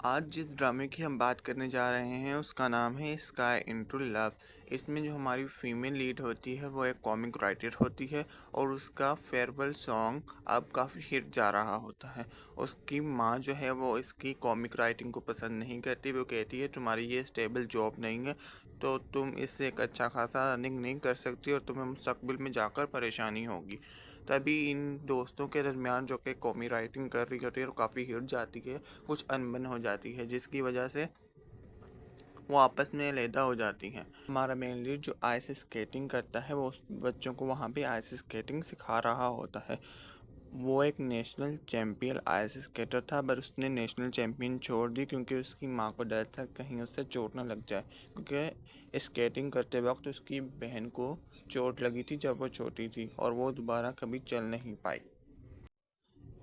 आज जिस ड्रामे की हम बात करने जा रहे हैं उसका नाम है स्काई इनटू लव। इसमें जो हमारी फीमेल लीड होती है वो एक कॉमिक राइटर होती है और उसका फेयरवेल सॉन्ग अब काफ़ी हिट जा रहा होता है। उसकी माँ जो है वो इसकी कॉमिक राइटिंग को पसंद नहीं करती। वो कहती है तुम्हारी ये स्टेबल जॉब नहीं है, तो तुम इससे एक अच्छा खासा अर्निंग नहीं कर सकती और तुम्हें मुस्तकबिल में जाकर परेशानी होगी। तभी इन दोस्तों के दरमियान जो कि कॉमी राइटिंग कर रही होती है और काफ़ी हिट जाती है, कुछ अनबन हो जाती है जिसकी वजह से वो आपस में अलहदा हो जाती हैं। हमारा मेन लीड जो आइस स्केटिंग करता है वो उस बच्चों को वहाँ पे आइस स्केटिंग सिखा रहा होता है। वो एक नेशनल चैम्पियन आइस स्केटर था, पर उसने नेशनल चैम्पियन छोड़ दी क्योंकि उसकी माँ को डर था कहीं उससे चोट ना लग जाए, क्योंकि स्केटिंग करते वक्त उसकी बहन को चोट लगी थी जब वो छोटी थी और वो दोबारा कभी चल नहीं पाई।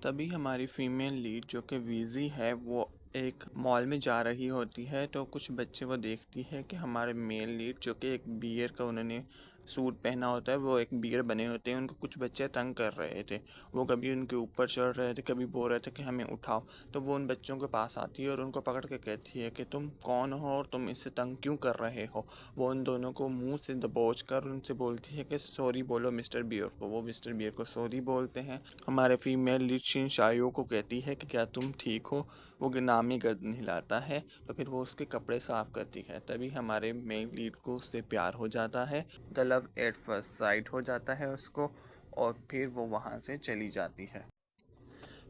तभी हमारी फीमेल लीड जो कि वीज़ी है वो एक मॉल में जा रही होती है, तो कुछ बच्चे वो देखती है कि हमारे मेल लीड जो कि एक बियर का उन्होंने सूट पहना होता है, वो एक बियर बने होते हैं, उनको कुछ बच्चे तंग कर रहे थे। वो कभी उनके ऊपर चढ़ रहे थे, कभी बोल रहे थे कि हमें उठाओ। तो वो उन बच्चों के पास आती है और उनको पकड़ के कहती है कि तुम कौन हो और तुम इससे तंग क्यों कर रहे हो। वो उन दोनों को मुंह से दबोच कर उनसे बोलती है कि सॉरी बोलो मिस्टर बियर को। वो मिस्टर बियर को सॉरी बोलते हैं। हमारे फीमेल लीड शाइयों को कहती है कि क्या तुम ठीक हो। वो नामी गर्दन हिलाता है, तो फिर वो उसके कपड़े साफ करती है। तभी हमारे मेन लीड को उससे प्यार हो जाता है। The love at first sight हो जाता है उसको, और फिर वो वहाँ से चली जाती है।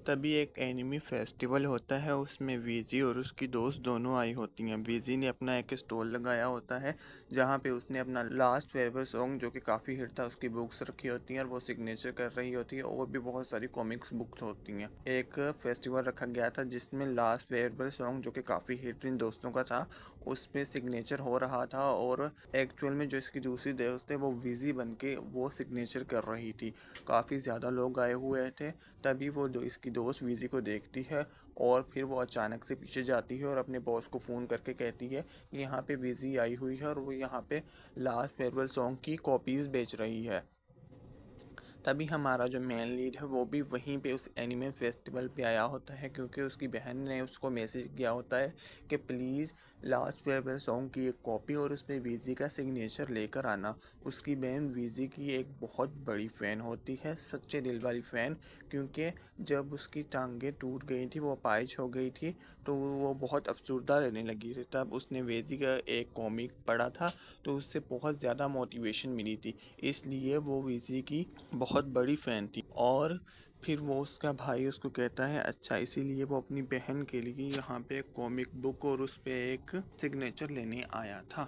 तभी एक एनिमी फेस्टिवल होता है, उसमें वीजी और उसकी दोस्त दोनों आई होती हैं। वीजी ने अपना एक स्टॉल लगाया होता है जहाँ पे उसने अपना लास्ट फेवरेट सॉन्ग जो कि काफ़ी हिट था उसकी बुक्स रखी होती हैं और वो सिग्नेचर कर रही होती है, और भी बहुत सारी कॉमिक्स बुक्स होती हैं। एक फेस्टिवल रखा गया था जिसमें लास्ट फेवरेट सॉन्ग जो कि काफ़ी हिट इन दोस्तों का था उस पर सिग्नेचर हो रहा था, और एक्चुअल में जो इसकी दूसरी दोस्त है वो वीजी बन के वो सिग्नेचर कर रही थी। काफ़ी ज़्यादा लोग आए हुए थे। तभी वो इसकी दोस्त वीज़ी को देखती है और फिर वो अचानक से पीछे जाती है और अपने बॉस को फ़ोन करके कहती है कि यहाँ पे वीज़ी आई हुई है और वो यहाँ पे लास्ट फेयरवेल सॉन्ग की कॉपीज़ बेच रही है। तभी हमारा जो मेन लीड है वो भी वहीं पे उस एनिमे फेस्टिवल पे आया होता है, क्योंकि उसकी बहन ने उसको मैसेज किया होता है कि प्लीज़ लास्ट फेयरवेल सॉन्ग की एक कॉपी और उसमें वीज़ी का सिग्नेचर लेकर आना। उसकी बहन वीज़ी की एक बहुत बड़ी फ़ैन होती है, सच्चे दिल वाली फ़ैन, क्योंकि जब उसकी टांगें टूट गई थी, वो अपाहिज हो गई थी, तो वो बहुत अफसरदा रहने लगी थी। तब उसने वीज़ी का एक कॉमिक पढ़ा था, तो उससे बहुत ज़्यादा मोटिवेशन मिली थी, इसलिए वो वीज़ी की बहुत बड़ी फ़ैन थी। और फिर वो उसका भाई उसको कहता है अच्छा, इसीलिए वो अपनी बहन के लिए यहाँ पे एक कॉमिक बुक और उस पे एक सिग्नेचर लेने आया था।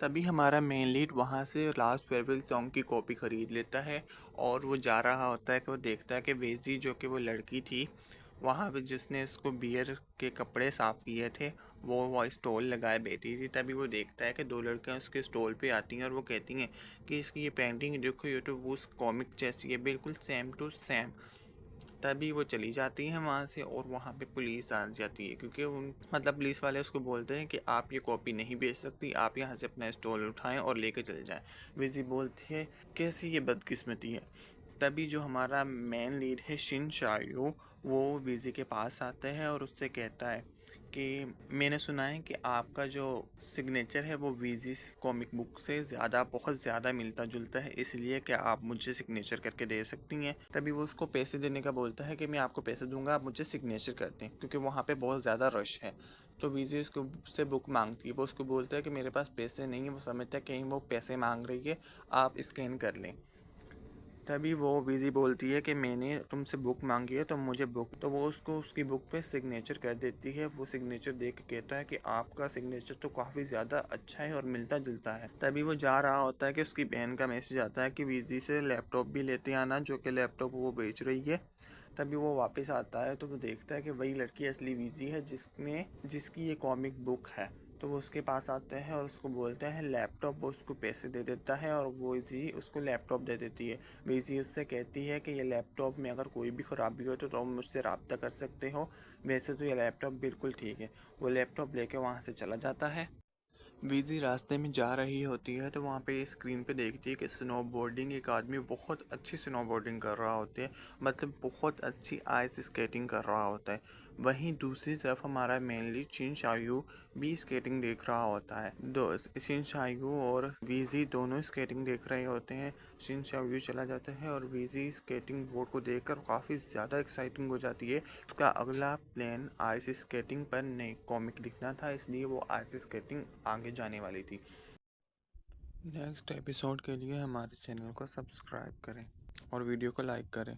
तभी हमारा मेन लीड वहाँ से लास्ट फेयरवेल सॉन्ग की कॉपी ख़रीद लेता है और वो जा रहा होता है कि वो देखता है कि वेजी जो कि वो लड़की थी वहाँ पे जिसने इसको बियर के कपड़े साफ़ किए थे, वो स्टॉल लगाए बैठी थी। तभी वो देखता है कि दो लड़कियाँ उसके स्टॉल पे आती हैं और वो कहती हैं कि इसकी ये पेंटिंग देखो, ये तो उस कॉमिक जैसी है, बिल्कुल सेम टू सेम। तभी वो चली जाती हैं वहाँ से और वहाँ पे पुलिस आ जाती है, क्योंकि उन पुलिस वाले उसको बोलते हैं कि आप ये कॉपी नहीं बेच सकती, आप यहाँ से अपना स्टॉल उठाएं और लेके चले जाएं। विजी बोलती है कैसी ये बदकिस्मती है। तभी जो हमारा मेन लीड है शिन शायो, वो विजी के पास आता है और उससे कहता है कि मैंने सुना है कि आपका जो सिग्नेचर है वो वीजी कॉमिक बुक से बहुत ज़्यादा मिलता जुलता है, इसलिए क्या आप मुझे सिग्नेचर करके दे सकती हैं। तभी वो उसको पैसे देने का बोलता है कि मैं आपको पैसे दूंगा, आप मुझे सिग्नेचर कर दें, क्योंकि वहाँ पे बहुत ज़्यादा रश है। तो वीजी उसको से बुक मांगती है। वो उसको बोलता है कि मेरे पास पैसे नहीं है। वो समझता है कहीं वो पैसे मांग रही है, आप स्कैन कर लें। तभी वो बिज़ी बोलती है कि मैंने तुमसे बुक मांगी है तो मुझे बुक, तो वो उसको उसकी बुक पे सिग्नेचर कर देती है। वो सिग्नेचर देख के कहता है कि आपका सिग्नेचर तो काफ़ी ज़्यादा अच्छा है और मिलता जुलता है। तभी वो जा रहा होता है कि उसकी बहन का मैसेज आता है कि बिज़ी से लैपटॉप भी लेते आना, जो कि लैपटॉप वो बेच रही है। तभी वो वापस आता है तो वो देखता है कि वही लड़की असली बिज़ी है जिसकी ये कॉमिक बुक है। तो वो उसके पास आते हैं और उसको बोलते हैं लैपटॉप। वो उसको पैसे दे देता है और वो इजी उसको लैपटॉप दे देती है। वीजी उससे कहती है कि ये लैपटॉप में अगर कोई भी ख़राबी हो तो तुम मुझसे रब्ता कर सकते हो, वैसे तो ये लैपटॉप बिल्कुल ठीक है। वो लैपटॉप लेके वहाँ से चला जाता है। वीज़ी रास्ते में जा रही होती है तो वहाँ पे स्क्रीन पे देखती है कि स्नोबोर्डिंग एक आदमी बहुत अच्छी स्नोबोर्डिंग कर रहा होता है, मतलब बहुत अच्छी आइस स्केटिंग कर रहा होता है। वहीं दूसरी तरफ हमारा मेनली चिन शायू भी स्केटिंग देख रहा होता है। दो चिन शायू और वीज़ी दोनों स्केटिंग देख रहे होते हैं। चिन शायू चला जाता है और वीज़ी स्केटिंग बोर्ड को देखकर काफ़ी ज़्यादा एक्साइटिंग हो जाती है। उसका अगला प्लान आइस स्केटिंग पर नई कॉमिक लिखना था, इसलिए वो आइस स्केटिंग आगे जाने वाली थी। नेक्स्ट एपिसोड के लिए हमारे चैनल को सब्सक्राइब करें और वीडियो को लाइक करें।